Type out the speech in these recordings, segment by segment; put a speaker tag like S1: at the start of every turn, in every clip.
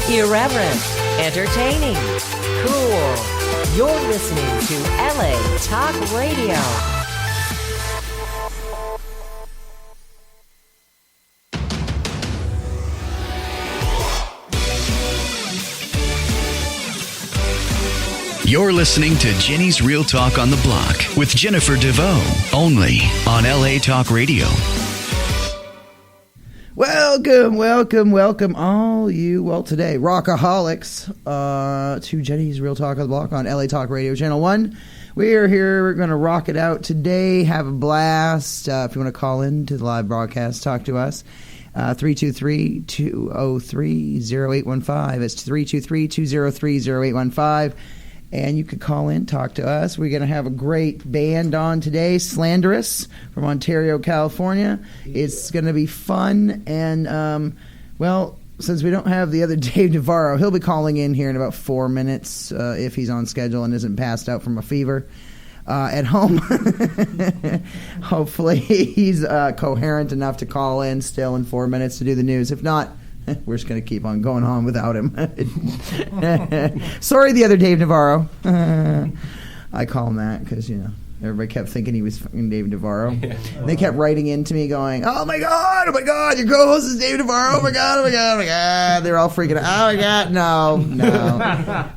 S1: Irreverent, entertaining, cool. You're listening to LA Talk Radio.
S2: You're listening to Jenny's Real Talk on the Block with Jennifer DeVoe, only on LA Talk Radio.
S3: Welcome, all you, today, rockaholics, to Jenny's Real Talk on the Block on LA Talk Radio, Channel 1. We are here, we're going to rock it out today, have a blast. If you want to call in to the live broadcast, talk to us. 323-203-0815. It's 323-203-0815. And you could call in, talk to us. We're going to have a great band on today, Slanderus from Ontario, California. It's going to be fun. And, since we don't have the other Dave Navarro, he'll be calling in here in about 4 minutes if he's on schedule and isn't passed out from a fever at home. Hopefully he's coherent enough to call in still in 4 minutes to do the news. If not, we're just going to keep on going on without him. Sorry, the other Dave Navarro. I call him that because, everybody kept thinking he was fucking Dave Navarro. Yeah. They kept writing into me going, oh my God, your co-host is Dave Navarro. Oh my God. They're all freaking out. Oh my God, no.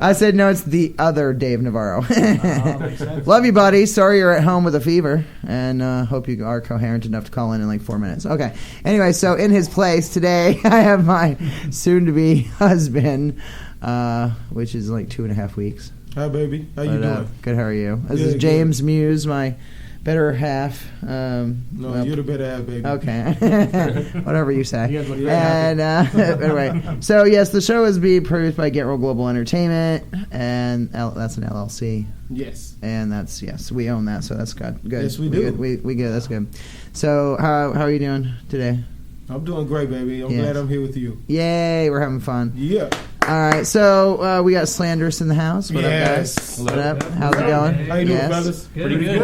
S3: I said, no, it's the other Dave Navarro. Makes sense. Love you, buddy. Sorry you're at home with a fever, and hope you are coherent enough to call in like 4 minutes. Okay. Anyway, so in his place today, I have my soon-to-be husband, which is like 2.5 weeks.
S4: Hi, baby. How you doing?
S3: Good. How are you? This is James Muse, my better half.
S4: You're the better half, baby.
S3: Okay. Whatever you say. And anyway, so yes, the show is being produced by Get Roll Global Entertainment, and that's an LLC.
S4: Yes.
S3: And that's, we own that, so that's good.
S4: Yes, we do.
S3: We good. That's good. So how are you doing today?
S4: I'm doing great, baby. I'm glad I'm here with you.
S3: Yay, we're having fun.
S4: Yeah.
S3: All right, so we got Slanderus in the house. What up, guys?
S4: Hello.
S3: What up? How's it going?
S4: How you doing, brothers?
S5: Pretty good.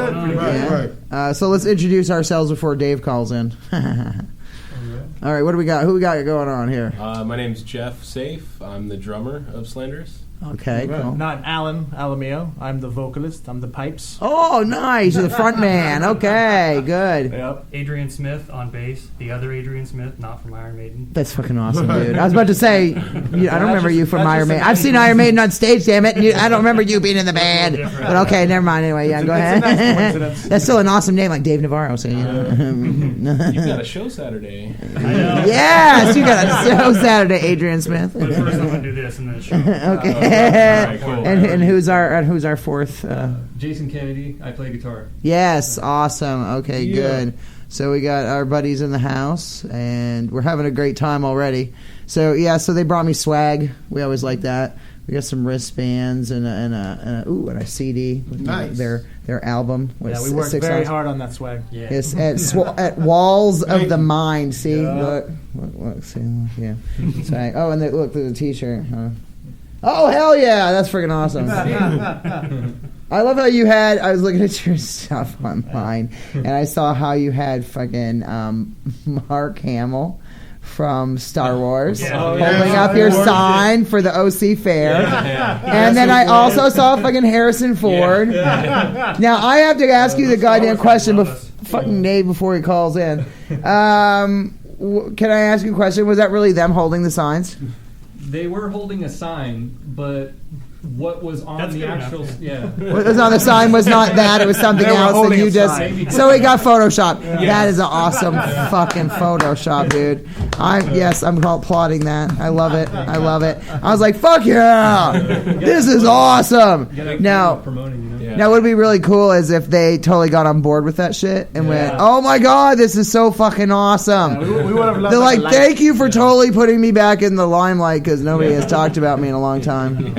S4: Right.
S3: So let's introduce ourselves before Dave calls in. All right, what do we got? Who we got going on here?
S5: My name's Jeff Safe. I'm the drummer of Slanderus.
S3: Okay, cool.
S6: Not Alan Alamio. I'm the vocalist. I'm the pipes.
S3: Oh, nice. You're the front man. Okay, good.
S6: Yep.
S7: Adrian Smith on bass. The other Adrian Smith, not from Iron Maiden.
S3: That's fucking awesome, dude. I was about to say, I don't remember you from Iron Maiden. I've seen Iron Maiden on stage, damn it. I don't remember you being in the band. But okay, never mind. Anyway, go ahead. That's still an awesome name, like Dave Navarro. So,
S5: You've got a show Saturday.
S7: I know.
S3: Yes, you got a show Saturday, Adrian Smith.
S7: But first I'm going to do this and then show.
S3: Okay.
S5: Right, cool.
S3: And who's our fourth?
S8: Jason Kennedy. I play guitar.
S3: Yes, awesome. Okay, good. So we got our buddies in the house, and we're having a great time already. So so they brought me swag. We always like that. We got some wristbands and a CD with their album.
S6: Yeah, we worked very hard on that swag.
S7: Yeah.
S3: Yes, at Walls of the Mind. See, look, see, yeah. Swag. Oh, and look, there's a T-shirt. Huh? Oh, hell yeah. That's freaking awesome. I love how you had, I was looking at your stuff online, and I saw how you had fucking Mark Hamill from Star Wars holding up your sign for the OC Fair. And then I also saw fucking Harrison Ford. Now, I have to ask you the goddamn question fucking Dave before he calls in. Can I ask you a question? Was that really them holding the signs?
S8: They were holding a sign, but what was on the actual...
S3: What was on the sign was not that. It was something else that you just... So it got Photoshopped. Yeah. That is an awesome fucking Photoshop, dude. I'm applauding that. I love it. I was like, fuck yeah! This is awesome! Now, what would be really cool is if they totally got on board with that shit and went, oh my God, this is so fucking awesome.
S6: We would have loved
S3: They're like, thank you for totally putting me back in the limelight because nobody has talked about me in a long time.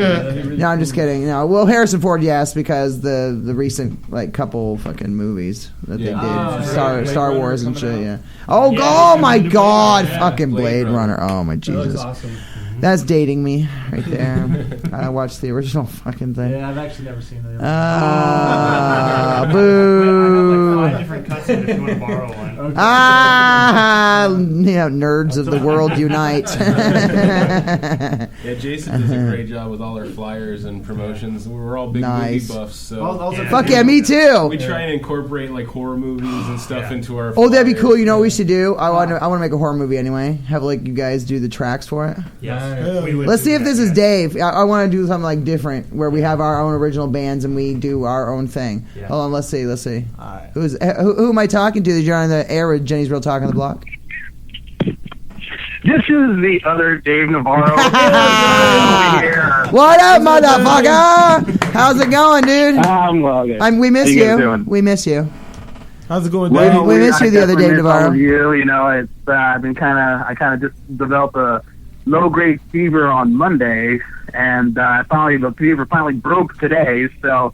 S3: No, I'm just kidding. No, well, Harrison Ford, yes, because the recent couple fucking movies that they did, Star Wars and shit. Yeah. Oh my God, fucking Blade Runner. Oh my Jesus.
S8: That was awesome.
S3: That's dating me right there. I watched the original fucking thing.
S6: Yeah, I've actually never seen it.
S3: Boo.
S7: buy a different cutscene if you want to borrow one.
S6: Okay.
S3: Nerds of the world unite.
S5: Yeah, Jason does a great job with all our flyers and promotions. We're all big
S3: Nice.
S5: movie buffs, so
S3: Fuck yeah, me too.
S5: we try and incorporate like horror movies and stuff into our.
S3: Oh, that'd be
S5: flyers.
S3: cool. You know what we should do? I want to make a horror movie anyway. Have like you guys do the tracks for it.
S7: Yes. We would
S3: Let's
S7: do
S3: see if
S7: that,
S3: this is
S7: yes.
S3: Dave. I want to do something like different where we have our own original bands and we do our own thing.
S7: Yeah.
S3: Hold on, let's see.
S6: All right.
S3: Who am I talking to? You're on the air with Jenny's Real Talk on the Block.
S9: This is the other Dave Navarro. Over here.
S3: What up, motherfucker? How's it going, dude?
S9: I'm well, good.
S3: We miss
S9: How you guys
S3: you.
S9: doing?
S3: We miss you.
S4: How's it going, Dave?
S9: Well,
S3: we missed you the other day,
S9: definitely miss all
S3: Navarro.
S9: of You know, it's I've been I kind of just developed a low-grade fever on Monday, and the fever finally broke today. So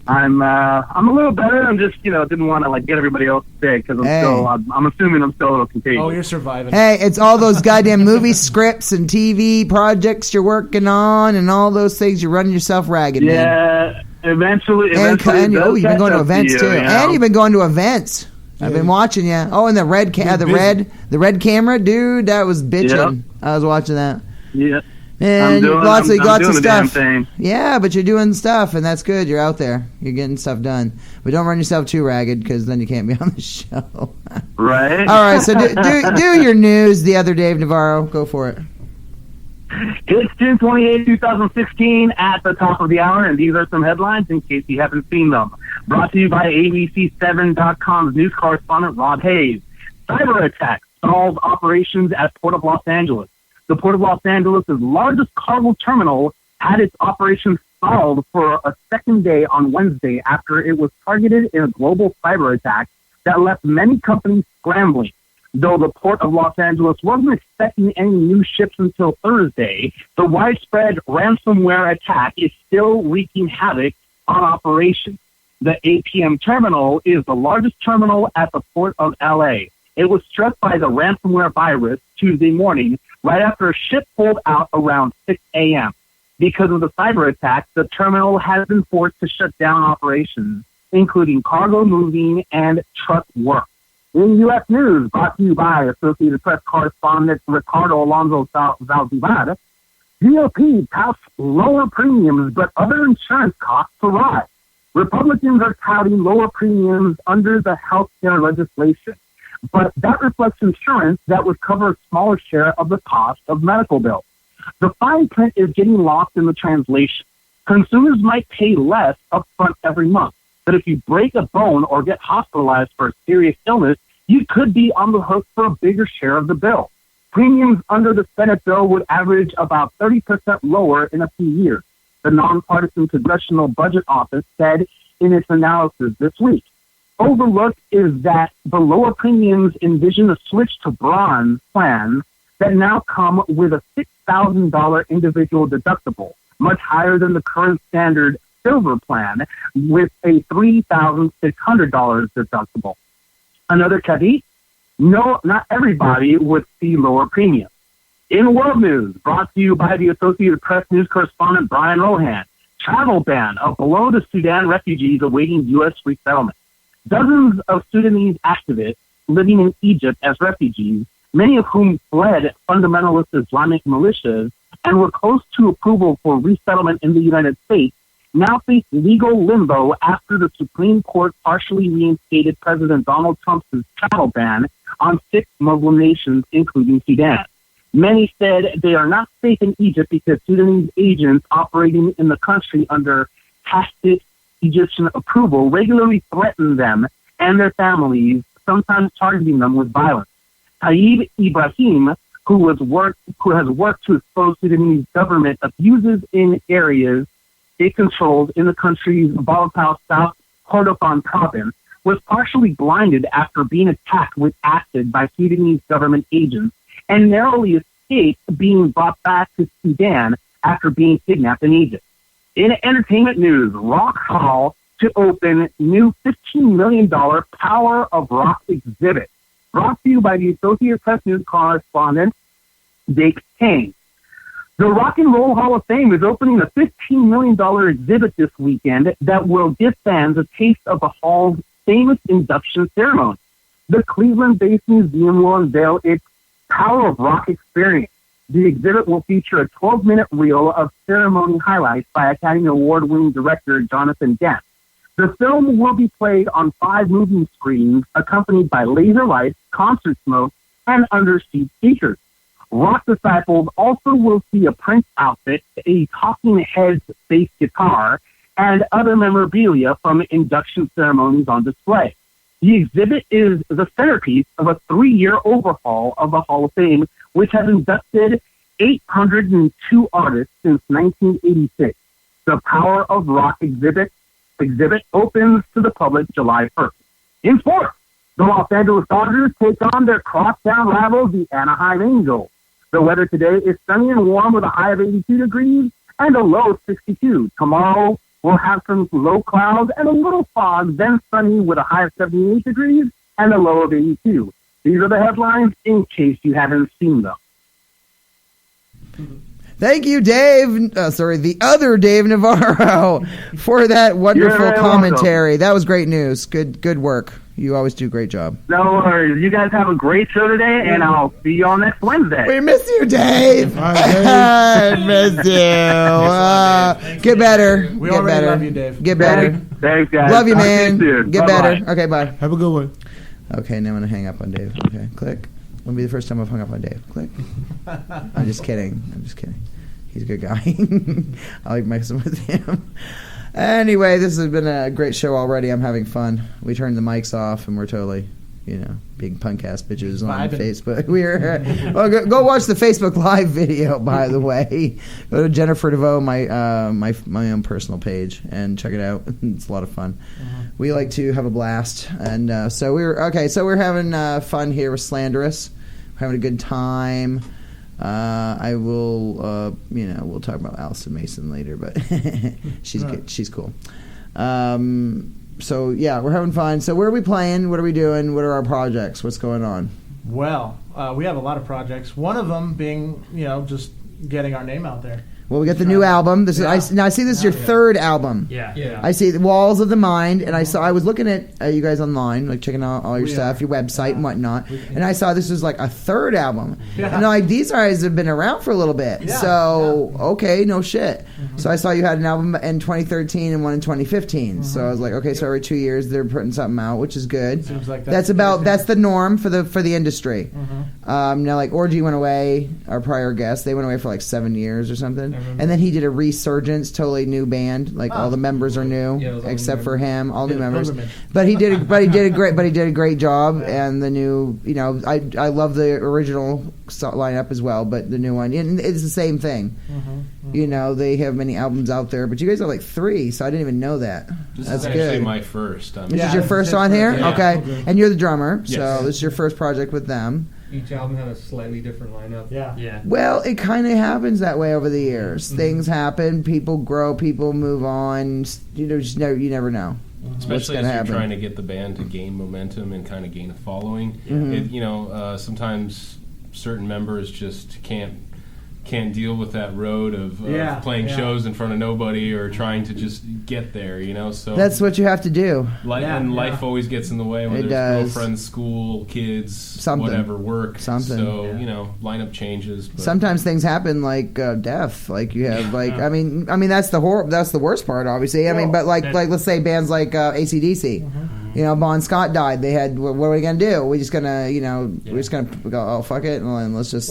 S9: I'm a little better. I'm just didn't want to like get everybody else sick because I'm assuming I'm still a little contagious.
S6: Oh, you're surviving.
S3: Hey, it's all those goddamn movie scripts and TV projects you're working on and all those things. You're running yourself ragged, man.
S9: Yeah, eventually.
S3: And
S9: it does
S3: you've been
S9: catch
S3: going to
S9: up
S3: events
S9: you,
S3: too,
S9: you know?
S3: and you've been going to events. I've been watching you. Oh, and the red camera, dude, that was bitching.
S9: Yep.
S3: I was watching that.
S9: Yeah.
S3: And
S9: I'm
S3: lots
S9: doing
S3: of
S9: the damn
S3: stuff.
S9: thing.
S3: Yeah, but you're doing stuff, and that's good. You're out there. You're getting stuff done. But don't run yourself too ragged, because then you can't be on the show.
S9: Right.
S3: All right, so do your news. The other Dave Navarro, go for it.
S9: It's June 28, 2016, at the top of the hour, and these are some headlines in case you haven't seen them. Brought to you by ABC7.com's news correspondent Rob Hayes. Cyber attack stalls operations at Port of Los Angeles. The Port of Los Angeles' largest cargo terminal had its operations stalled for a second day on Wednesday after it was targeted in a global cyber attack that left many companies scrambling. Though the Port of Los Angeles wasn't expecting any new ships until Thursday, the widespread ransomware attack is still wreaking havoc on operations. The APM terminal is the largest terminal at the Port of LA. It was struck by the ransomware virus Tuesday morning, right after a ship pulled out around 6 a.m. Because of the cyber attack, the terminal has been forced to shut down operations, including cargo moving and truck work. In U.S. news, brought to you by Associated Press correspondent Ricardo Alonso Zaldivar, GOP touts lower premiums, but other insurance costs to rise. Republicans are touting lower premiums under the health care legislation, but that reflects insurance that would cover a smaller share of the cost of medical bills. The fine print is getting lost in the translation. Consumers might pay less upfront every month, but if you break a bone or get hospitalized for a serious illness, you could be on the hook for a bigger share of the bill. Premiums under the Senate bill would average about 30% lower in a few years, the nonpartisan Congressional Budget Office said in its analysis this week. Overlooked is that the lower premiums envision a switch to bronze plans that now come with a $6,000 individual deductible, much higher than the current standard silver plan with a $3,600 deductible. Another caveat, no, not everybody would see lower premiums. In world news, brought to you by the Associated Press news correspondent Brian Rohan, travel ban of below the Sudan refugees awaiting U.S. resettlement. Dozens of Sudanese activists living in Egypt as refugees, many of whom fled fundamentalist Islamic militias and were close to approval for resettlement in the United States, now face legal limbo after the Supreme Court partially reinstated President Donald Trump's travel ban on 6 Muslim nations, including Sudan. Many said they are not safe in Egypt because Sudanese agents operating in the country under tacit Egyptian approval regularly threaten them and their families, sometimes targeting them with violence. Taib Ibrahim, who has worked to expose Sudanese government abuses in areas it controls in the country's volatile South Kordofan province, was partially blinded after being attacked with acid by Sudanese government agents and narrowly escaped being brought back to Sudan after being kidnapped in Egypt. In entertainment news, Rock Hall to open new $15 million Power of Rock exhibit. Brought to you by the Associated Press news correspondent Dick Kane. The Rock and Roll Hall of Fame is opening a $15 million exhibit this weekend that will give fans a taste of the Hall's famous induction ceremony. The Cleveland-based museum will unveil its Power of Rock experience. The exhibit will feature a 12-minute reel of ceremony highlights by Academy Award-winning director Jonathan Dent. The film will be played on 5 movie screens, accompanied by laser lights, concert smoke, and underseat speakers. Rock disciples also will see a Prince outfit, a Talking Heads bass guitar, and other memorabilia from induction ceremonies on display. The exhibit is the centerpiece of a 3-year overhaul of the Hall of Fame, which has inducted 802 artists since 1986. The Power of Rock exhibit opens to the public July 1st. In sports, the Los Angeles Dodgers take on their crosstown rivals, the Anaheim Angels. The weather today is sunny and warm with a high of 82 degrees and a low of 62. Tomorrow, we'll have some low clouds and a little fog, then sunny with a high of 78 degrees and a low of 82. These are the headlines in case you haven't seen them.
S3: Thank you, Dave. The other Dave Navarro, for that wonderful commentary.
S9: Welcome.
S3: That was great news. Good work. You always do a great job.
S9: No worries. You guys have a great show today, and I'll see you all next Wednesday.
S3: We miss you, Dave.
S4: All right, Dave.
S3: I miss you. Get better.
S6: We
S3: Get
S6: already
S3: better.
S6: love you, Dave.
S3: Get better.
S9: Thanks, guys.
S3: Love you,
S9: Talk to
S3: man.
S9: soon.
S3: Get
S9: Bye-bye.
S3: better. Okay, bye.
S4: Have a good one.
S3: Okay, now I'm going to hang up on Dave. Okay, click. Won't be the first time I've hung up on Dave. Click. I'm just kidding. He's a good guy. I like messing with him. Anyway, this has been a great show already. I'm having fun. We turned the mics off, and we're totally, being punk-ass bitches on Facebook. We're go watch the Facebook Live video, by the way. Go to Jennifer DeVoe, my own personal page, and check it out. It's a lot of fun. We like to have a blast, and so we're having fun here with Slanderus. We're having a good time. I will, we'll talk about Allison Mason later, but she's good. She's cool. So yeah, we're having fun. So where are we playing? What are we doing? What are our projects? What's going on?
S6: Well, we have a lot of projects. One of them being, just getting our name out there.
S3: Well, we got the new album. This is now I see this is your third album.
S7: Yeah.
S3: I see the Walls of the Mind, and I was looking at you guys online, like checking out all your stuff, your website and whatnot, and I saw this was like a third album.
S6: Yeah.
S3: And like these guys have been around for a little bit, okay, no shit. So I saw you had an album in 2013 and one in 2015. So I was like, okay, so every 2 years they're putting something out, which is good.
S6: Seems like
S3: that's the norm for the industry. Now like Orgy went away, our prior guest, they went away for like 7 years or something. And then he did a resurgence, totally new band. Like all the members are new, except for him, all new members. But he did a great job. And the new, I love the original lineup as well. But the new one, and it's the same thing. They have many albums out there, but you guys have like 3, so I didn't even know that. That's
S5: is
S3: good.
S5: Actually my first.
S3: This is your first on here,
S5: Yeah.
S3: okay. And you're the drummer,
S5: Yes.
S3: so this is your first project with them.
S8: Each album had a slightly different lineup.
S7: Yeah.
S3: Well, it kind of happens that way over the years. Things happen, people grow, people move on. You never know.
S5: Especially as you're trying to get the band to gain momentum and kind of gain a following. Sometimes certain members just can't deal with that road of playing shows in front of nobody or trying to just get there, so
S3: that's what you have to do.
S5: Life always gets in the way when there's girlfriends, school, kids, whatever, work. So lineup changes. But
S3: sometimes things happen like death. Like you have I mean that's the worst part, obviously. I mean, but like let's say bands like AC/DC. Bon Scott died. They had what are we gonna do? We're just gonna go, oh fuck it, and let's just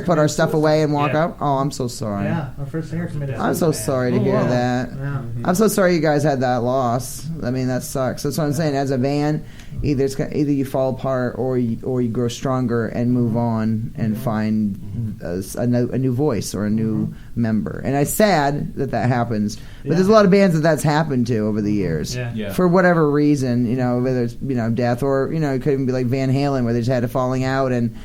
S3: put our stuff away and walk up. Oh, I'm so sorry.
S6: Yeah, our first singer committed.
S3: I'm so sorry to hear that.
S6: Yeah.
S3: I'm so sorry you guys had that loss. I mean, that sucks. That's what I'm saying. As a band, either you fall apart or you grow stronger and move on and find a new voice or a new member. And it's sad that happens. But there's a lot of bands that's happened to over the years.
S5: Yeah.
S3: For whatever reason, whether it's death or it could even be like Van Halen where they just had a falling out and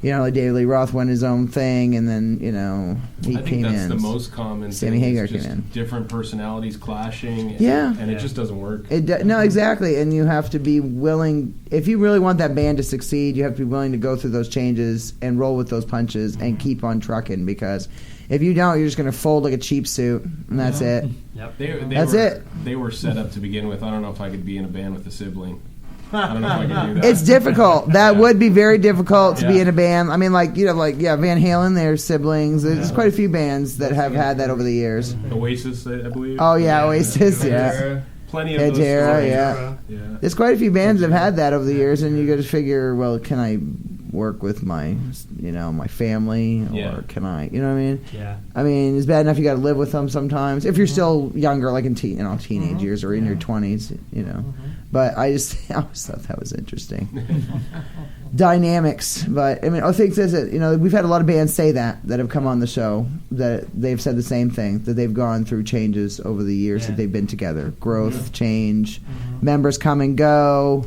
S3: like David Lee Roth went his own thing, and then he
S5: I think
S3: came
S5: that's
S3: in.
S5: the most common
S3: Sammy
S5: thing.
S3: Hagar
S5: It's just
S3: came in.
S5: different personalities clashing.
S3: Yeah.
S5: And it just doesn't work.
S3: No, exactly, and you have to be willing. If you really want that band to succeed, you have to be willing to go through those changes and roll with those punches and keep on trucking. Because if you don't, you're just going to fold like a cheap suit, and that's it.
S7: Yep.
S5: They were set up to begin with. I don't know if I could be in a band with a sibling. I don't know if I can do that.
S3: It's difficult. That would be very difficult to be in a band. I mean, Van Halen, they're siblings. There's quite a few bands that have had that over the years.
S5: Oasis, I believe.
S3: Oh yeah, Oasis, yeah.
S5: Plenty of those
S3: Pantera,
S5: stories.
S3: yeah. There's quite a few bands that have had that over the years, and you got to figure, well, can I work with my, my family, or can I, you know what I mean?
S7: Yeah.
S3: I mean, it's bad enough you got to live with them sometimes if you're still younger, like in teenage years or in your 20s, But I always thought that was interesting. Dynamics, but I mean, I think we've had a lot of bands say that have come on the show, that they've said the same thing, that they've gone through changes over the years that they've been together, growth, change, members come and go,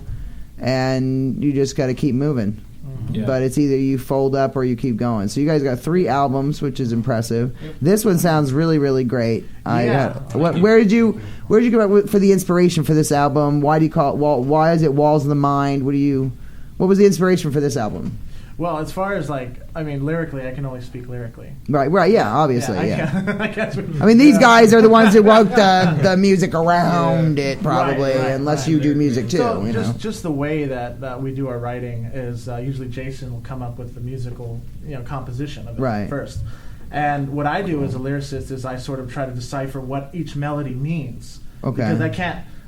S3: and you just got to keep moving. Yeah. But it's either you fold up or you keep going. So you guys got 3 albums, which is impressive. This one sounds really, really great. Where did you come up with for the inspiration for this album? Why do you call it? Why is it Walls of the Mind? What was the inspiration for this album?
S6: Well, as far as lyrically, I can only speak lyrically.
S3: Right, yeah, obviously, yeah.
S6: I guess
S3: I mean, these guys are the ones who wrote the music around it, probably, unless you do music too.
S6: So just the way that we do our writing is usually Jason will come up with the musical, composition of it first. And what I do as a lyricist is I sort of try to decipher what each melody means. Okay. Because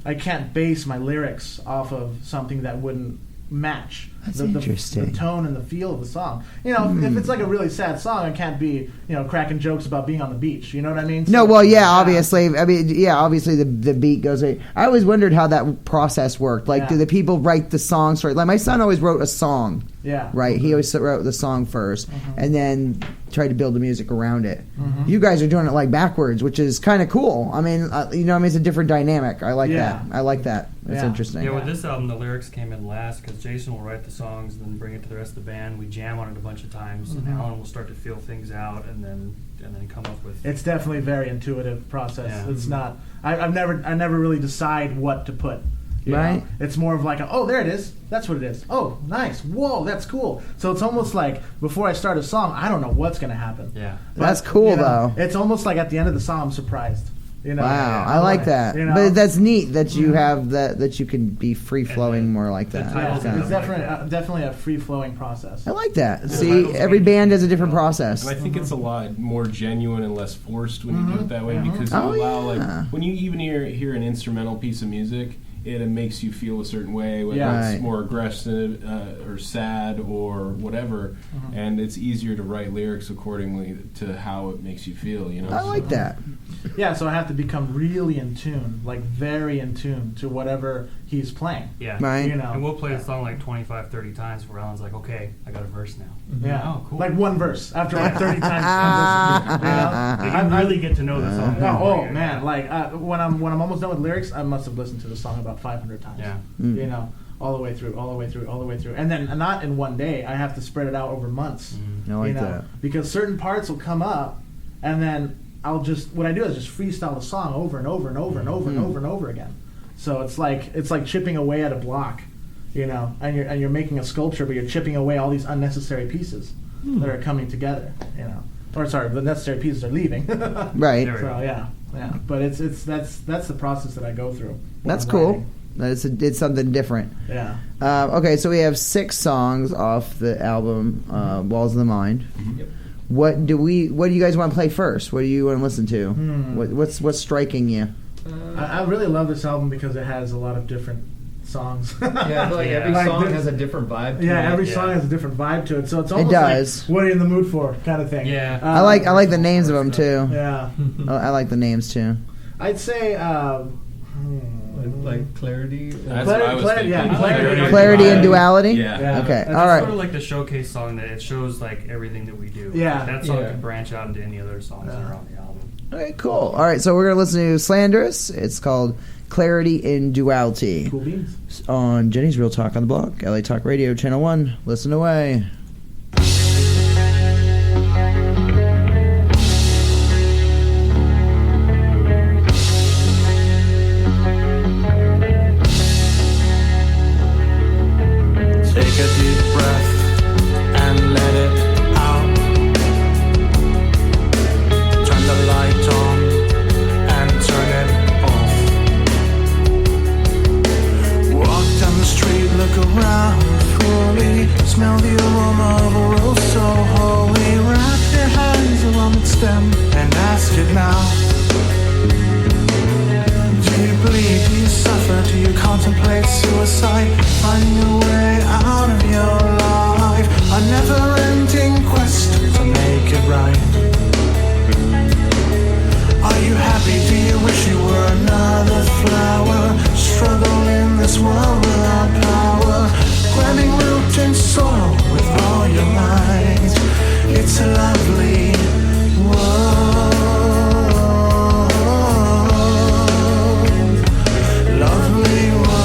S6: I can't base my lyrics off of something that wouldn't match the tone and the feel of the song. If it's like a really sad song, I can't be cracking jokes about being on the beach. You know what I mean?
S3: No, well, yeah, obviously. I mean, obviously the beat goes. I always wondered how that process worked. Like, do the people write the songs first? Like, my son always wrote a song.
S6: Yeah.
S3: Right. He always wrote the song first, and then tried to build the music around it. You guys are doing it like backwards, which is kind of cool. I mean, it's a different dynamic. I like that. I like that. It's interesting.
S7: Yeah, with this album, the lyrics came in last because Jason will write the songs and then bring it to the rest of the band. We jam on it a bunch of times, and Alan will start to feel things out, and then come up with.
S6: It's definitely a very intuitive process.
S7: Yeah.
S6: It's not. I never really decide what to put.
S3: Right.
S6: It's more of like, there it is. That's what it is. Oh, nice. Whoa, that's cool. So it's almost like before I start a song, I don't know what's going to happen.
S7: Yeah.
S3: That's cool, though.
S6: It's almost like at the end of the song, I'm surprised.
S3: Wow, I like that. But that's neat that you have that you can be free flowing more like that.
S6: It's definitely a free flowing process.
S3: I like that. See, every band has a different process.
S5: And I think it's a lot more genuine and less forced when you do it that way, because you allow when you even hear an instrumental piece of music, it makes you feel a certain way, whether it's more aggressive or sad or whatever, and it's easier to write lyrics accordingly to how it makes you feel.
S3: I like that.
S6: Yeah, so I have to become really in tune, like very in tune to whatever he's playing.
S7: Yeah,
S3: right.
S7: And we'll play the song like 25, 30 times before Alan's like, okay, I got a verse now.
S6: Yeah,
S7: oh, cool.
S6: Like one verse after like 30 times.
S7: I really get to know the song.
S6: Man, like when I'm almost done with lyrics, I must have listened to the song about 500 times.
S7: Yeah.
S6: All the way through, and then not in one day. I have to spread it out over months.
S3: I like that,
S6: because certain parts will come up, and then what I do is just freestyle the song over and over and over and over and over and over again. So it's like chipping away at a block, and you're making a sculpture, but you're chipping away all these unnecessary pieces that are coming together, Or sorry, the necessary pieces are leaving.
S3: Right.
S6: So yeah. But that's the process that I go through.
S3: That's cool. It's something different.
S6: Yeah.
S3: Okay, so we have 6 songs off the album, Walls of the Mind. Yep. What do you guys want to play first? What do you want to listen to? What's striking you?
S6: I really love this album because it has a lot of different songs.
S8: Every song has a different vibe to it.
S6: Yeah, every song has a different vibe to it. So it's almost like, what are you in the mood for kind of thing.
S7: Yeah.
S3: I like the names of them too.
S6: Yeah.
S3: I like the names too.
S6: I'd say
S8: like Clarity.
S5: That's what I was thinking.
S3: Clarity and Duality.
S5: Yeah.
S3: Okay.
S7: It's
S3: all right.
S7: sort of like the showcase song that it shows like everything that we do.
S6: Yeah.
S7: That song can branch out into any other songs that are on the album.
S3: Okay, cool. All right, so we're gonna listen to Slanderus. It's called Clarity in Duality.
S6: Cool beans.
S3: On Jenny's Real Talk on the Block, LA Talk Radio, Channel 1. Listen away.
S10: Take a deep breath and let it out. Turn the light on and turn it off. Walk down the street, look around fully. Smell the aroma of a rose so holy. Wrap your hands around its stem and ask it now. Do you bleed? Do you suffer? Do you contemplate suicide? Finding a way out of your life. A never-ending quest to make it right. Are you happy? Do you wish you were another flower? Struggle in this world without power. Grabbing root in soil with all your might. It's a lovely world. Lovely world.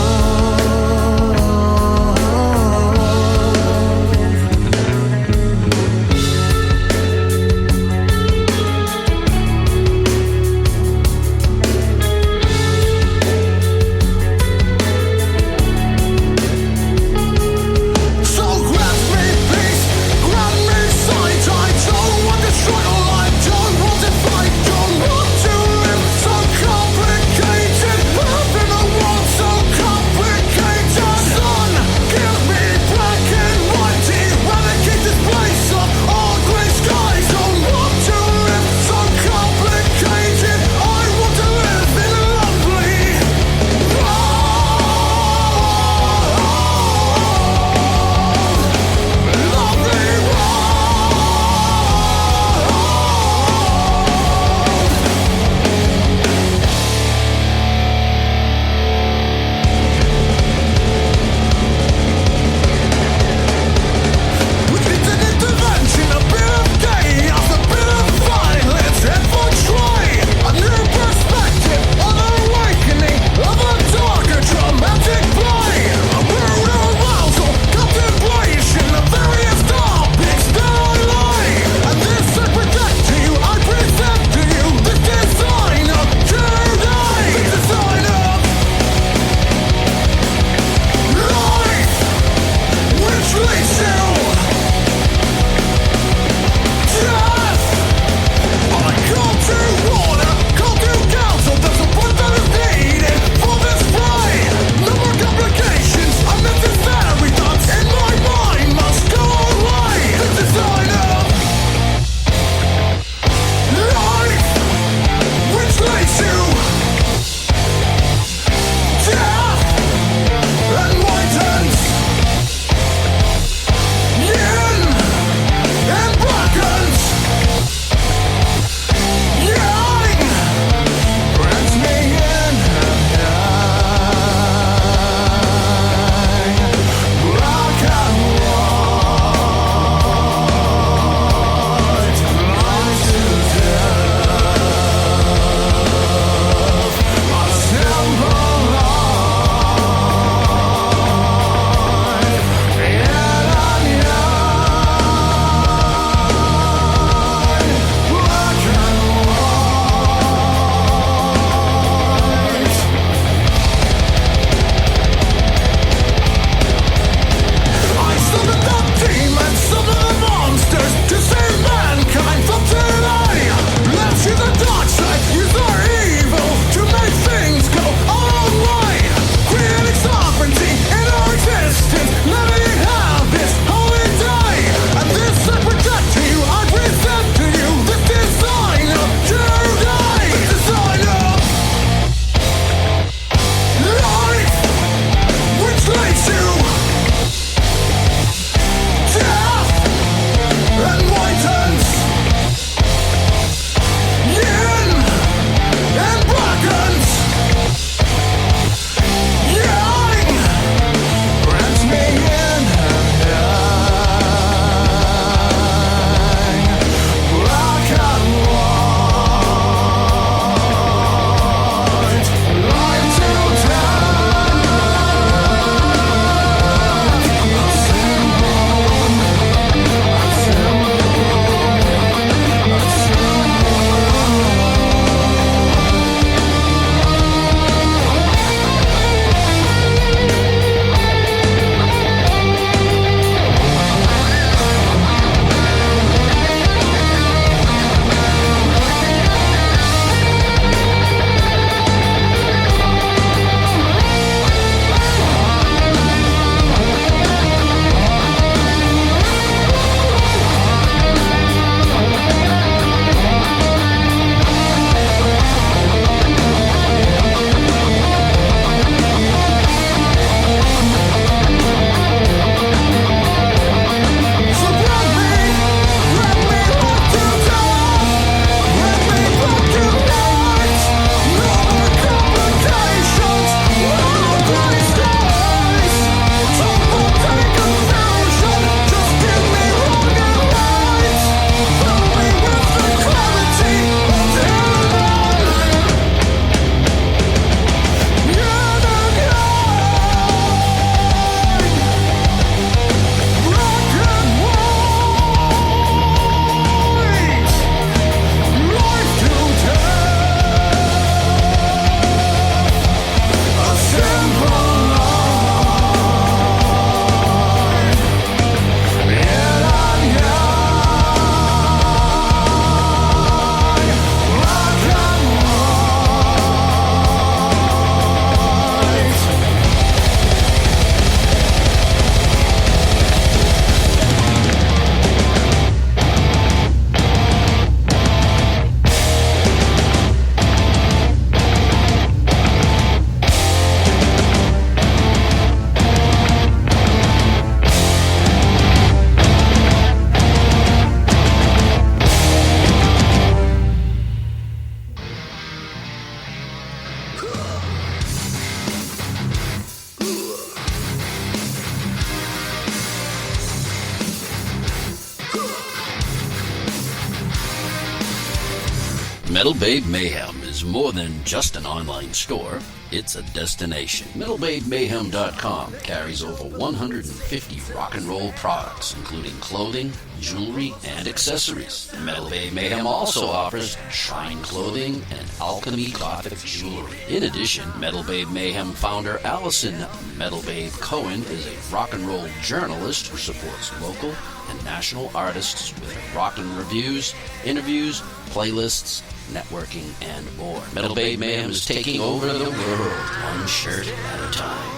S11: Metal Babe Mayhem is more than just an online store. It's a destination. MetalBabeMayhem.com carries over 150 rock and roll products, including clothing, jewelry, and accessories. Metal Babe Mayhem also offers shrine clothing and alchemy gothic jewelry. In addition, Metal Babe Mayhem founder Allison Metal Babe Cohen is a rock and roll journalist who supports local and national artists with rockin' reviews, interviews, playlists, networking, and more. Metal Babe Mayhem is taking over the world, one shirt at a time.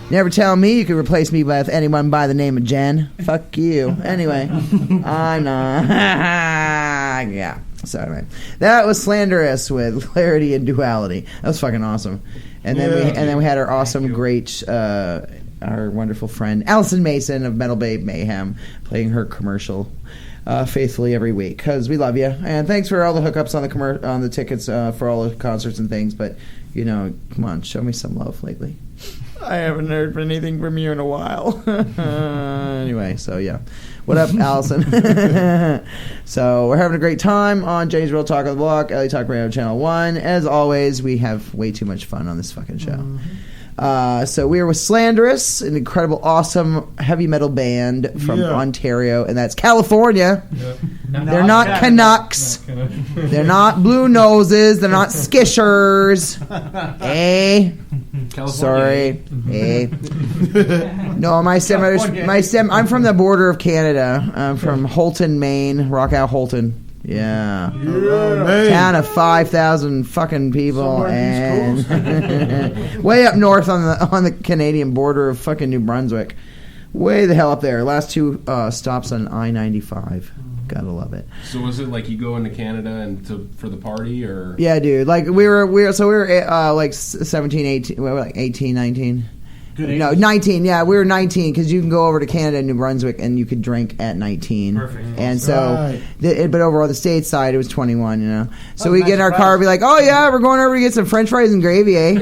S3: Never tell me you could replace me with anyone by the name of Jen. Fuck you. Anyway, I'm not. Yeah. So anyway, that was Slanderus with Clarity and Duality. That was fucking awesome. And then we had our awesome, great, our wonderful friend Allison Mason of Metal Babe Mayhem playing her commercial faithfully every week, because we love you, and thanks for all the hookups on the tickets for all the concerts and things. But come on, show me some love lately. I haven't heard anything from you in a while. Anyway, so yeah, what up, Allison? So we're having a great time on Jay's Real Talk on the Block, LA Talk Radio Channel 1. As always, we have way too much fun on this fucking show. So we are with Slanderus, an incredible, awesome heavy metal band from Ontario, and that's California. They're not Canucks. They're not Blue Noses. They're not Skishers. Sorry. No, I'm from the border of Canada. I'm from Holton, Maine. Rock out Holton. Yeah. Town of 5,000 fucking people, and way up north on the Canadian border of fucking New Brunswick. Way the hell up there. Last two stops on I-95. Gotta love it.
S5: So was it like you go into Canada and for the party, or?
S3: Yeah, dude. Like we were like 17, 18, we were like 18, 19. No, 19. Yeah, we were 19 because you can go over to Canada and New Brunswick and you could drink at 19. Perfect. And so, but over on the States side, it was 21. So we get in our car and be like, "Oh yeah, we're going over to get some French fries and gravy, eh?"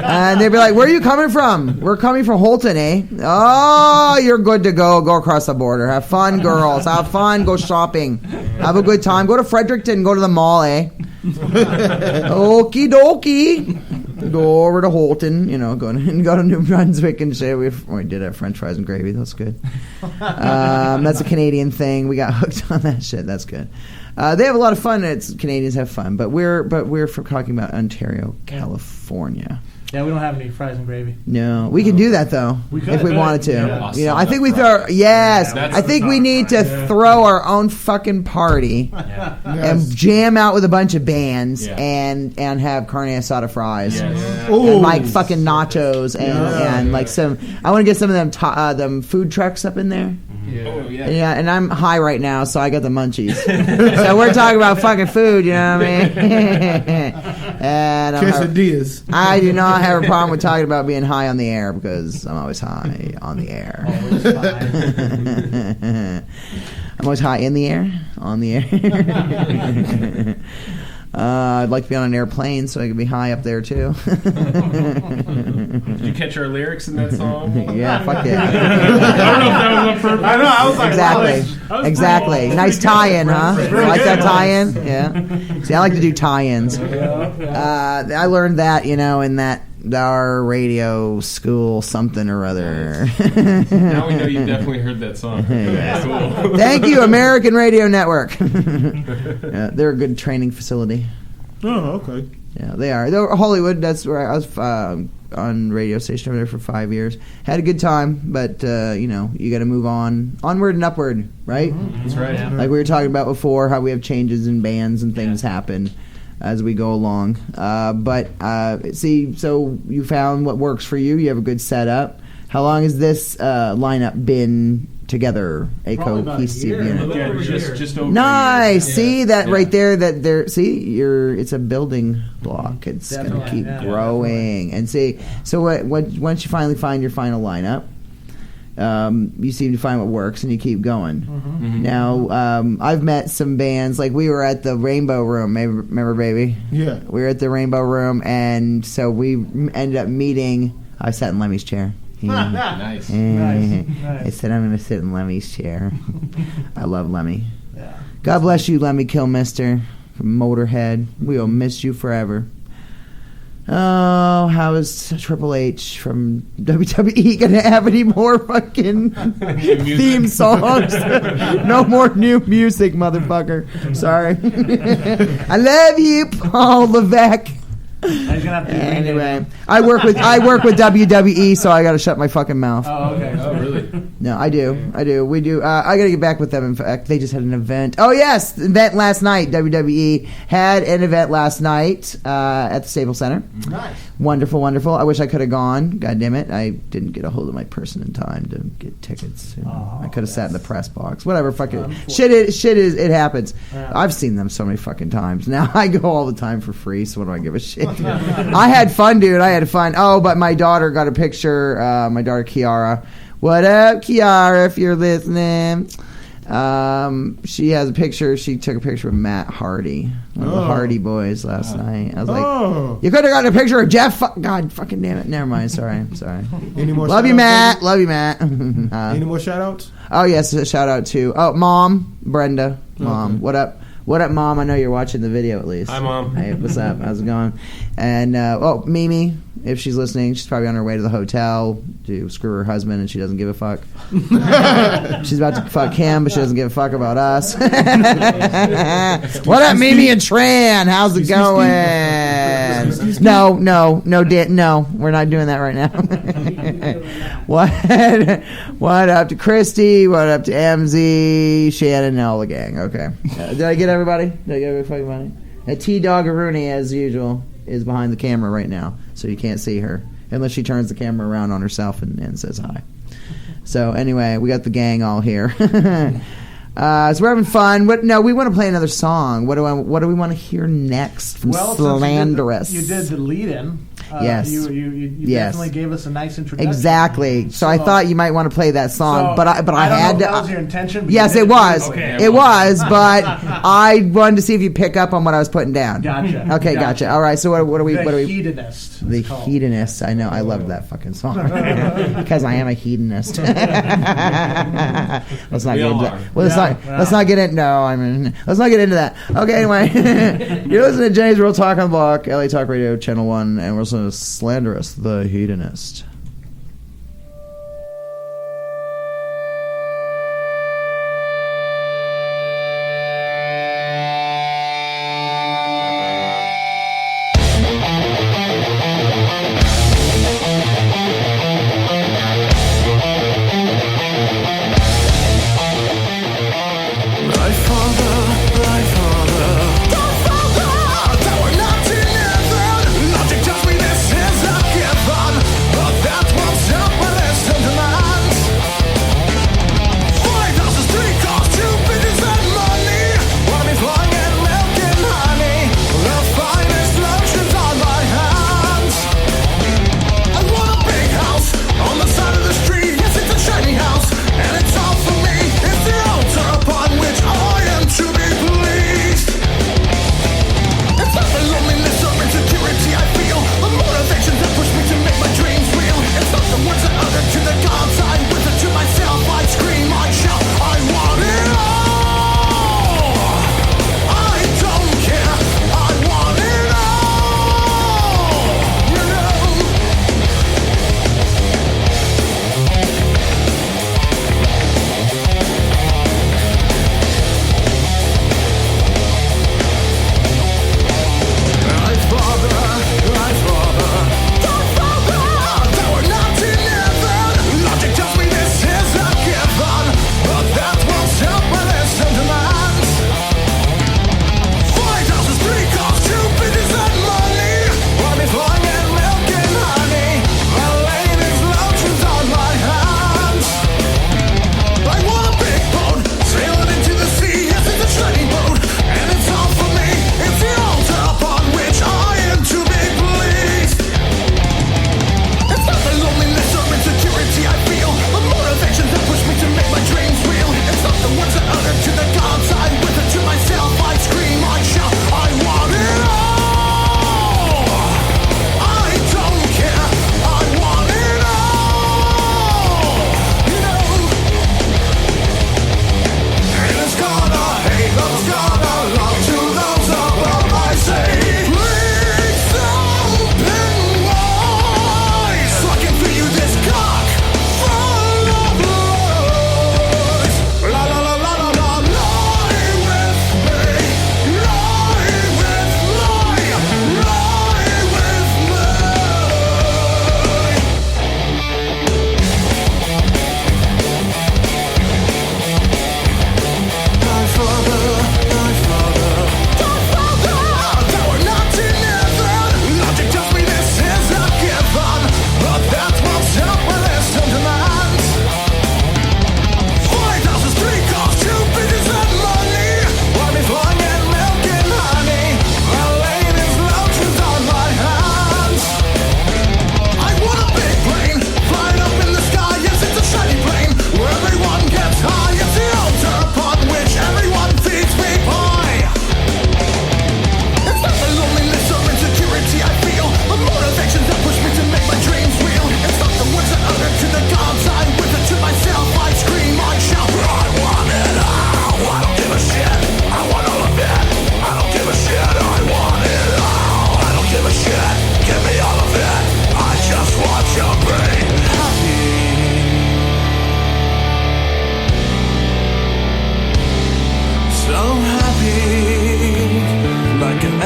S3: And they'd be like, "Where are you coming from?" "We're coming from Holton, eh?" "Oh, you're good to go. Go across the border. Have fun, girls. Have fun. Go shopping. Have a good time. Go to Fredericton. Go to the mall, eh?" Okie dokie. Go over to Holton, go to New Brunswick and say we did have French fries and gravy. That's good. That's a Canadian thing. We got hooked on that shit. That's good. They have a lot of fun. Canadians have fun, but we're talking about Ontario, California.
S6: Yeah, we don't have any fries and gravy.
S3: No, we could do that though if we wanted to.
S5: Yeah.
S3: I think we throw. Yes, I think we need to throw our own fucking party and jam out with a bunch of bands and have carne asada fries and like fucking nachos and like some. I want to get some of them food trucks up in there. Yeah, and I'm high right now, so I got the munchies. So we're talking about fucking food, you know what I mean? And
S4: quesadillas.
S3: I do not have a problem with talking about being high on the air because I'm always high on the air. I'm always high in the air, on the air. I'd like to be on an airplane so I could be high up there too.
S5: Did you catch our lyrics in that song?
S3: Yeah, fuck yeah.
S5: I don't know if that was on purpose.
S6: I know, I was like,
S3: exactly. Nice tie-in, huh? You like that tie-in? Yeah. See, I like to do tie-ins. I learned that, in that our radio school something or other.
S5: Now we know you definitely heard that song. Cool.
S3: Thank you, American Radio Network. They're a good training facility.
S4: Oh, okay.
S3: Yeah, they are. They're Hollywood. That's where I was on radio station over there for 5 years. Had a good time, but you got to move on, onward and upward, right?
S5: Mm-hmm. That's right. Yeah.
S3: Like we were talking about before, how we have changes in bands and things happen as we go along. So you found what works for you. You have a good setup. How long has this lineup been together? A cohesive unit.
S5: Just over
S3: nice. See that right there? It's a building block. It's going to keep growing. And see, so once you finally find your final lineup, you seem to find what works and you keep going. Mm-hmm. Now, I've met some bands, like we were at the Rainbow Room, remember, baby?
S4: Yeah.
S3: We were at the Rainbow Room, and so we ended up meeting. I sat in Lemmy's chair.
S5: Nice.
S3: I said, I'm going to sit in Lemmy's chair. I love Lemmy.
S6: Yeah.
S3: God bless you, Let Me Kill Mister from Motorhead. We'll miss you forever. Oh, how is Triple H from WWE gonna have any more fucking theme songs? No more new music, motherfucker. Sorry. I love you, Paul Levesque. Anyway, I work with WWE, so I got to shut my fucking mouth.
S6: Oh, okay.
S5: Oh, really?
S3: No, I do. We do. I got to get back with them. In fact, they just had an event. Oh yes, event last night. WWE had an event last night at the Staples Center.
S6: Nice.
S3: Wonderful, wonderful. I wish I could have gone. God damn it, I didn't get a hold of my person in time to get tickets. I could have sat in the press box. Whatever, fuck it. Shit is. It happens.
S6: Yeah.
S3: I've seen them so many fucking times. Now I go all the time for free. So what do I give a shit? I had fun, dude. I had fun. Oh, but my daughter got a picture. My daughter Kiara. What up, Kiara? If you're listening, she has a picture. She took a picture of Matt Hardy, one of the Hardy Boys, last night. I was like, you could have gotten a picture of Jeff. God, fucking damn it. Never mind. Sorry.
S4: Any more?
S3: Love you, Matt. Love you, Matt.
S4: Any more shout outs?
S3: Oh yes, a shout out to Mom, Brenda. Mom, what up? What up, Mom? I know you're watching the video at least.
S5: Hi, Mom.
S3: Hey, what's up? How's it going? And, Mimi, if she's listening, she's probably on her way to the hotel to screw her husband and she doesn't give a fuck. She's about to fuck him, but she doesn't give a fuck about us. What up, Mimi and Tran? How's it going? No, we're not doing that right now. What up to Christy? What up to MZ, Shannon, and all the gang? Okay. Did I get everybody? Did I get everybody? T-Dog Rooney, as usual, is behind the camera right now, so you can't see her unless she turns the camera around on herself and says hi. So anyway, we got the gang all here. So we're having fun. We want to play another song. What do we want to hear next from Slanderus?
S6: You did the lead-in.
S3: Yes.
S6: You definitely gave us a nice introduction.
S3: Exactly. So I thought you might want to play that song, but I had to.
S6: That was your intention.
S3: Yes, it was. Okay. It was, but I wanted to see if you pick up on what I was putting down.
S6: Gotcha.
S3: Okay, gotcha. All right. So what are we?
S6: The Hedonist.
S3: The Hedonist. I know. I love that fucking song because I am a hedonist. Let's not get into that. Let's not get into. No, let's not get into that. Okay. Anyway, you're listening to Jenny's Real Talk on the Block, LA Talk Radio, Channel 1, and we're listening to Slanderus, the Hedonist.
S10: Nothing just me, this is a given. But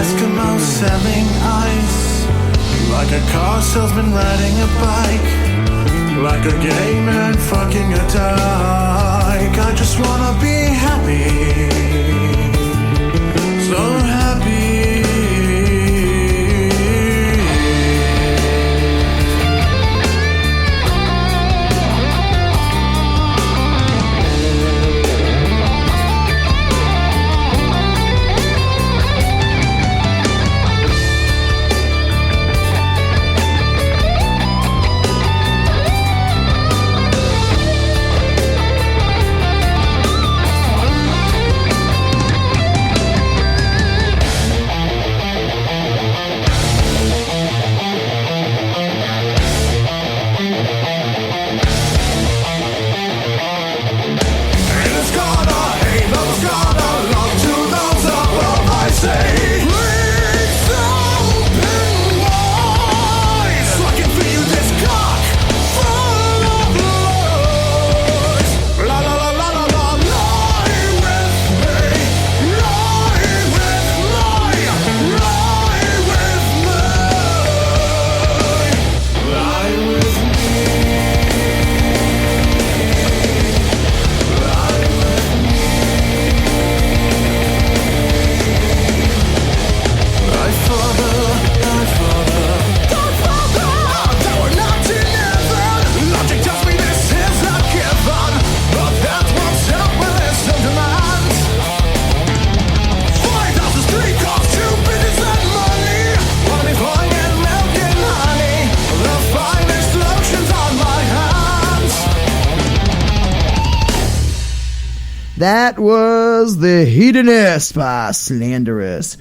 S10: Eskimo selling ice, like a car salesman riding a bike, like a gay man fucking a dyke. I just wanna be happy, so happy.
S3: That was The Hedonist by Slanderus.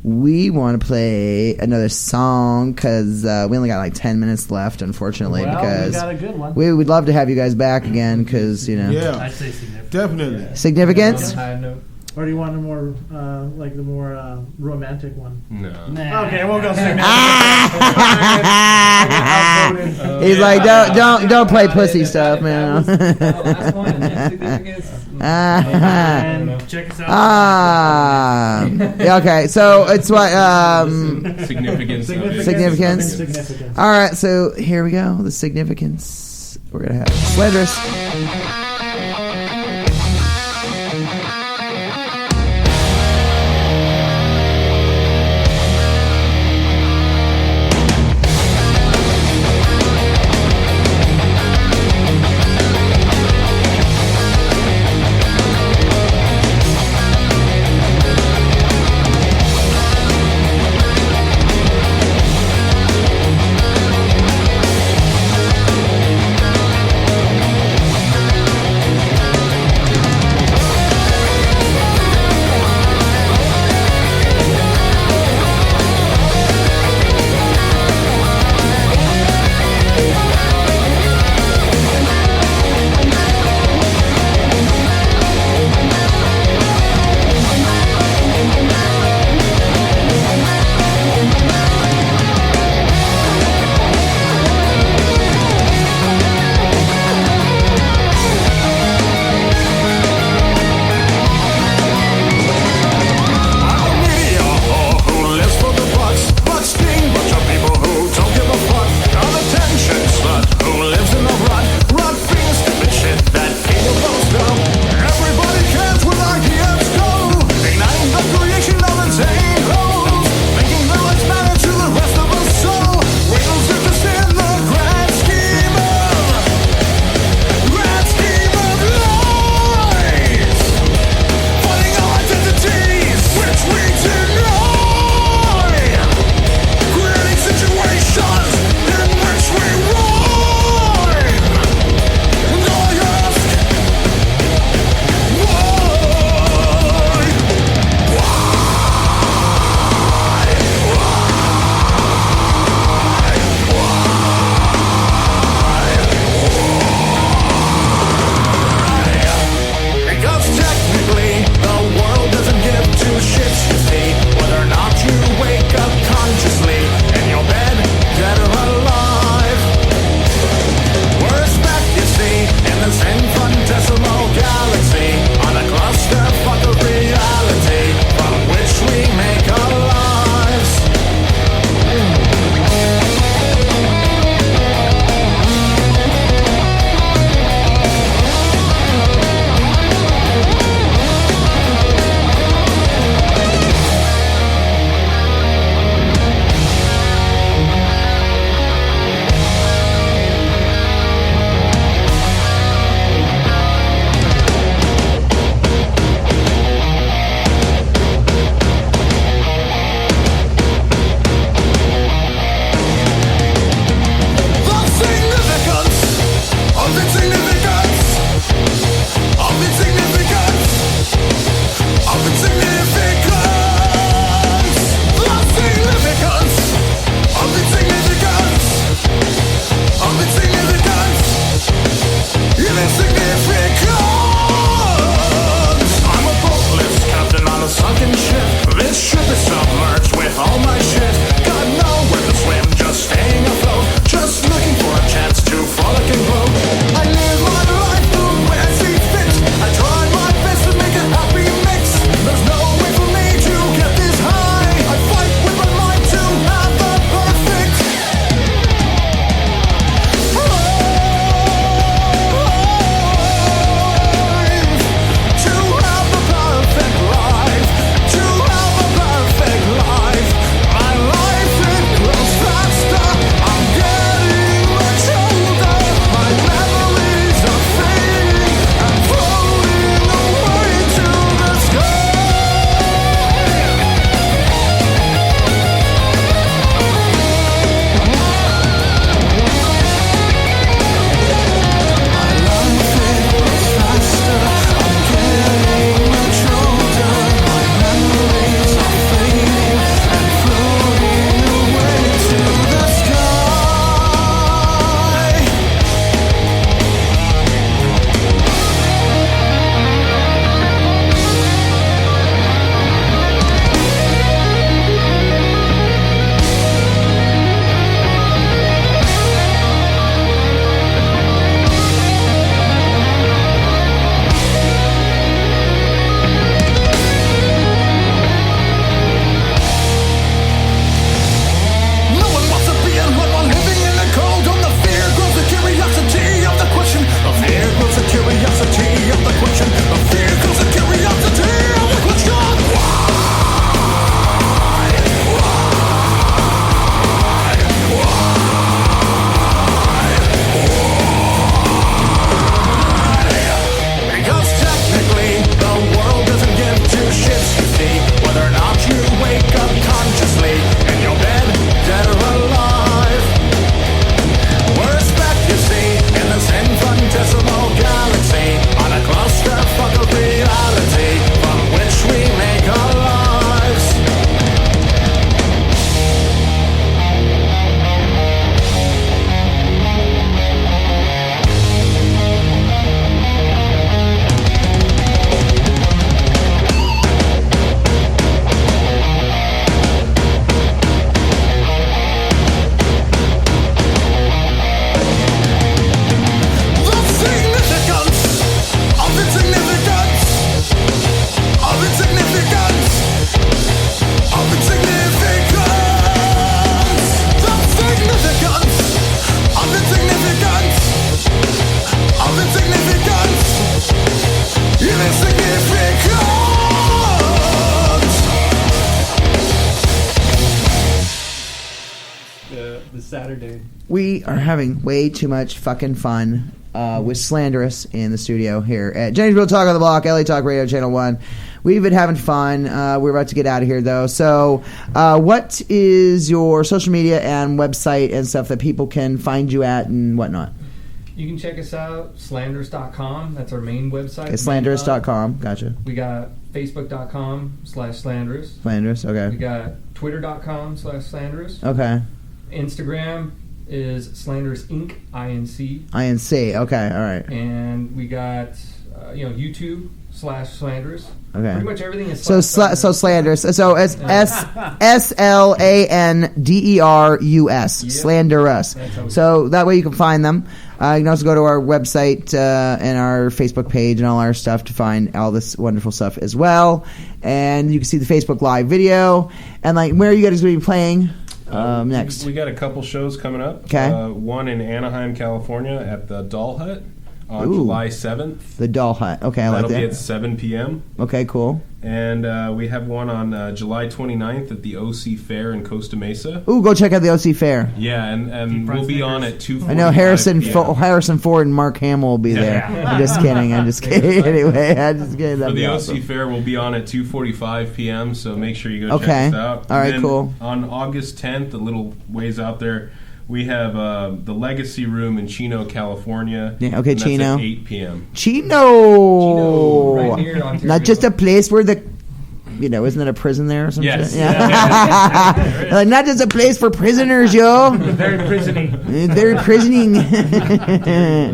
S3: We want to play another song because we only got like 10 minutes left, unfortunately.
S6: Well,
S3: because
S6: we got a good one.
S3: We would love to have you guys back again because, you know.
S4: Yeah,
S7: I'd say significant.
S4: definitely.
S3: Significance?
S6: Or do you want a more, like the more romantic one?
S5: No.
S6: Nah. Okay, we'll go significant.
S3: He's like, don't play pussy stuff, man.
S8: Last one, Significance.
S7: Check us out.
S3: Yeah, okay, so it's what
S5: Significance.
S3: Significance. All right, so here we go. The Significance. We're gonna have Slanderus.
S10: Significance.
S8: Saturday.
S3: We are having way too much fucking fun with Slanderus in the studio here at Jenny's Real Talk on the Block, LA Talk Radio Channel 1. We've been having fun. We're about to get out of here, though. So what is your social media and website and stuff that people can find you at and whatnot?
S8: You can check us out, slanderus.com. That's our main website.
S3: Okay, slanderus.com. Gotcha.
S8: We got facebook.com/slanderus.
S3: Slanderus, okay.
S8: We got twitter.com/slanderus.
S3: Okay.
S8: Instagram is Slanderus Inc. INC.
S3: INC, okay, all right.
S8: And we got, YouTube/Slanderus.
S3: Okay.
S8: Pretty much everything is
S3: so Slanderus. So it's SLANDERUS.
S8: Yep.
S3: Slanderus. So that way you can find them. You can also go to our website and our Facebook page and all our stuff to find all this wonderful stuff as well. And you can see the Facebook Live video. And where are you guys going to be playing next?
S5: We got a couple shows coming up.
S3: Okay.
S5: One in Anaheim, California at the Doll Hut. On July 7th.
S3: The Doll Hut. Okay, I like that.
S5: That'll be at 7 p.m.
S3: Okay, cool.
S5: And we have one on July 29th at the OC Fair in Costa Mesa.
S3: Ooh, go check out the OC Fair.
S5: Yeah, and we'll be on at 2:45
S3: I know Harrison Ford and Mark Hamill will be there. I'm just kidding. Anyway, I'm just kidding.
S5: For the
S3: awesome.
S5: OC Fair, we'll be on at 2:45 p.m., so make sure you go check us out.
S3: All right, cool.
S5: On August 10th, a little ways out there, we have the Legacy Room in Chino, California.
S3: Yeah, okay,
S5: and that's
S3: Chino.
S5: at 8 p.m.
S3: Chino.
S8: Right here in Ontario.
S3: Not just a place where isn't it a prison there or something?
S5: Yes.
S3: Yeah. Not just a place for prisoners, yo.
S6: Very prisony.
S3: Very prisoning.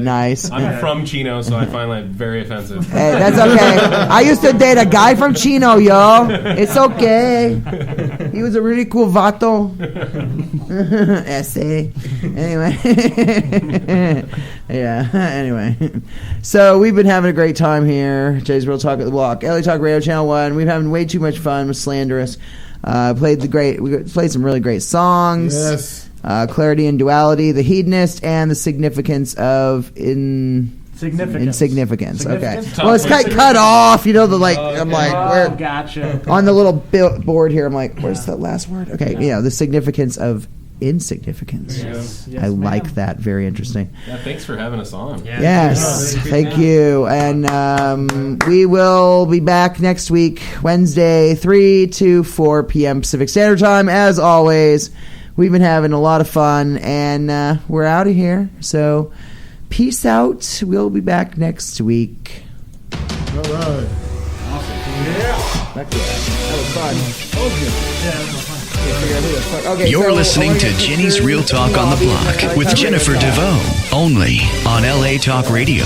S3: Nice.
S5: I'm from Chino, so I find that very offensive.
S3: Hey, that's okay. I used to date a guy from Chino, yo. It's okay. He was a really cool vato. Essay. Anyway. Yeah, anyway. So we've been having a great time here. Jay's Real Talk at the Block. LA Talk Radio Channel 1. We've been having way too much fun with Slanderus. We played some really great songs.
S4: Yes.
S3: Clarity and Duality, The Hedonist, and The Significance of Insignificance. Okay. Well, it's cut off. I'm like, where?
S6: Gotcha.
S3: On the little board here, I'm like, where's the last word? Okay, the significance of insignificance.
S6: Yes,
S3: I like that. Very interesting.
S5: Yeah, thanks for having us on.
S3: Yes, thank you. And we will be back next week, Wednesday, 3 to 4 p.m. Pacific Standard Time. As always, we've been having a lot of fun, and we're out of here. So, peace out. We'll be back next week.
S4: All right.
S3: Awesome. Yeah. That was fun. Okay,
S2: You're listening to Jenny's Real Talk on the Block with Jennifer DeVoe, only on LA Talk Radio.